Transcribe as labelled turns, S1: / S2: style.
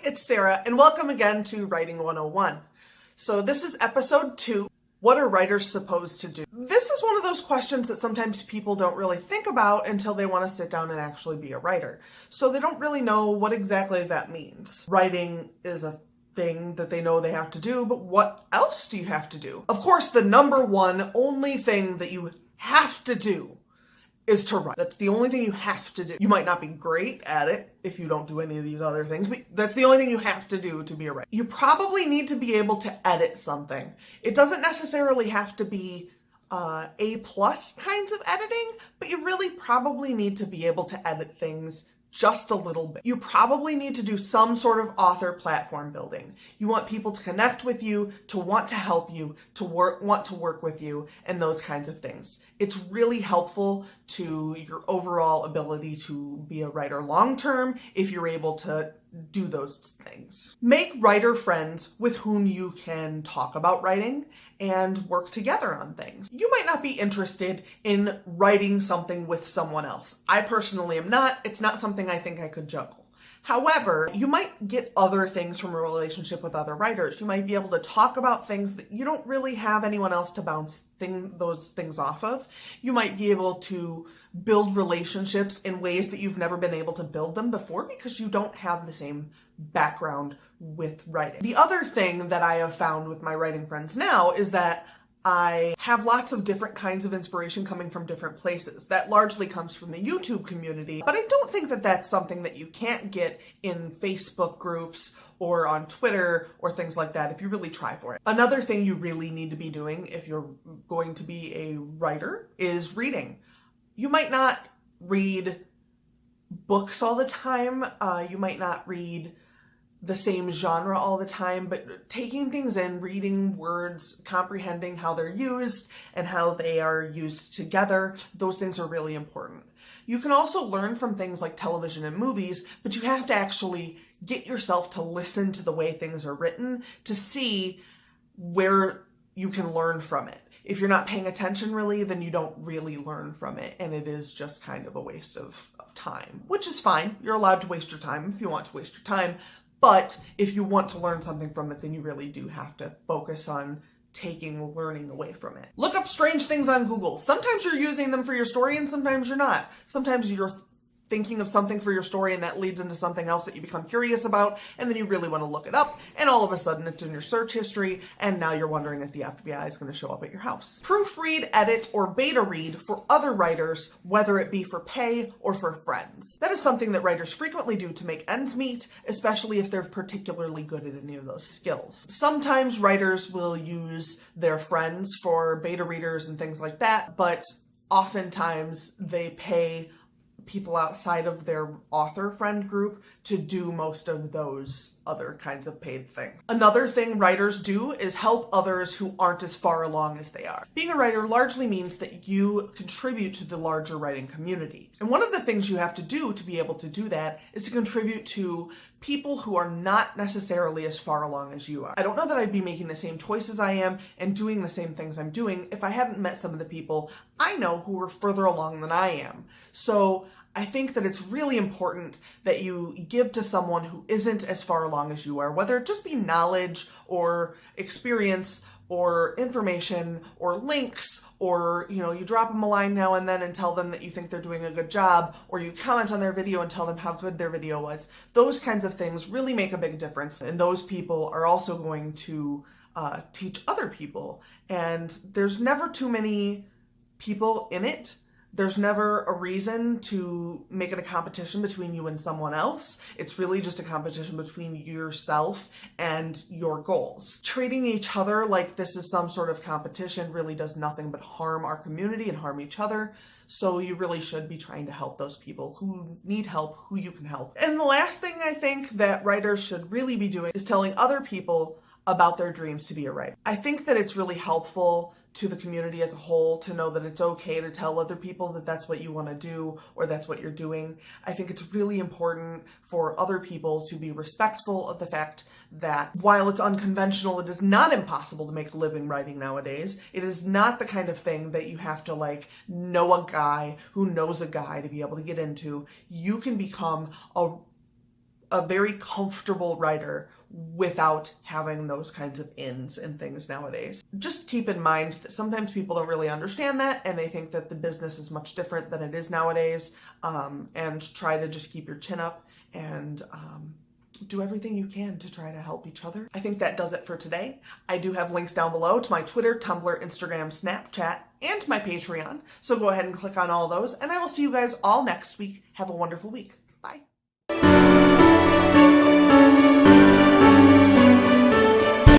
S1: it's Sarah, and welcome again to Writing 101. So this is episode 2. What are writers supposed to do? This is one of those questions that sometimes people don't really think about until they want to sit down and actually be a writer. So they don't really know what exactly that means. Writing is a thing that they know they have to do, but what else do you have to do? Of course, the number one only thing that you have to do is to write. That's the only thing you have to do. You might not be great at it if you don't do any of these other things, but that's the only thing you have to do to be a writer. You probably need to be able to edit something. It doesn't necessarily have to be A+ kinds of editing, but you really probably need to be able to edit things just a little bit. You probably need to do some sort of author platform building. You want people to connect with you, to want to help you, to want to work with you, and those kinds of things. It's really helpful to your overall ability to be a writer long term if you're able to do those things. Make writer friends with whom you can talk about writing and work together on things. You might not be interested in writing something with someone else. I personally am not. It's not something I think I could juggle. However, you might get other things from a relationship with other writers. You might be able to talk about things that you don't really have anyone else to bounce those things off of. You might be able to build relationships in ways that you've never been able to build them before because you don't have the same background with writing. The other thing that I have found with my writing friends now is that I have lots of different kinds of inspiration coming from different places. That largely comes from the YouTube community, but I don't think that that's something that you can't get in Facebook groups or on Twitter or things like that if you really try for it. Another thing you really need to be doing if you're going to be a writer is reading. You might not read books all the time. You might not read the same genre all the time, but taking things in, reading words, comprehending how they're used and how they are used together, those things are really important. You can also learn from things like television and movies, but you have to actually get yourself to listen to the way things are written to see where you can learn from it. If you're not paying attention really, then you don't really learn from it, and it is just kind of a waste of time, which is fine. You're allowed to waste your time if you want to waste your time. But if you want to learn something from it, then you really do have to focus on taking learning away from it. Look up strange things on Google. Sometimes you're using them for your story and sometimes you're not. Sometimes you're thinking of something for your story and that leads into something else that you become curious about, and then you really want to look it up, and all of a sudden it's in your search history, and now you're wondering if the FBI is going to show up at your house. Proofread, edit, or beta read for other writers, whether it be for pay or for friends. That is something that writers frequently do to make ends meet, especially if they're particularly good at any of those skills. Sometimes writers will use their friends for beta readers and things like that, but oftentimes they pay people outside of their author friend group to do most of those other kinds of paid things. Another thing writers do is help others who aren't as far along as they are. Being a writer largely means that you contribute to the larger writing community. And one of the things you have to do to be able to do that is to contribute to people who are not necessarily as far along as you are. I don't know that I'd be making the same choices I am and doing the same things I'm doing if I hadn't met some of the people I know who are further along than I am. So I think that it's really important that you give to someone who isn't as far along as you are, whether it just be knowledge or experience or information or links, or you drop them a line now and then and tell them that you think they're doing a good job, or you comment on their video and tell them how good their video was. Those kinds of things really make a big difference, and those people are also going to teach other people, and there's never too many people in it. There's never a reason to make it a competition between you and someone else. It's really just a competition between yourself and your goals. Treating each other like this is some sort of competition really does nothing but harm our community and harm each other. So you really should be trying to help those people who need help, who you can help. And the last thing I think that writers should really be doing is telling other people about their dreams to be a writer. I think that it's really helpful to the community as a whole to know that it's okay to tell other people that that's what you want to do or that's what you're doing. I think it's really important for other people to be respectful of the fact that while it's unconventional, it is not impossible to make a living writing nowadays. It is not the kind of thing that you have to know a guy who knows a guy to be able to get into. You can become a a very comfortable writer without having those kinds of ins and things nowadays. Just keep in mind that sometimes people don't really understand that, and they think that the business is much different than it is nowadays, and try to just keep your chin up and do everything you can to try to help each other. I think that does it for today. I do have links down below to my Twitter, Tumblr, Instagram, Snapchat, and my Patreon, so go ahead and click on all those, and I will see you guys all next week. Have a wonderful week.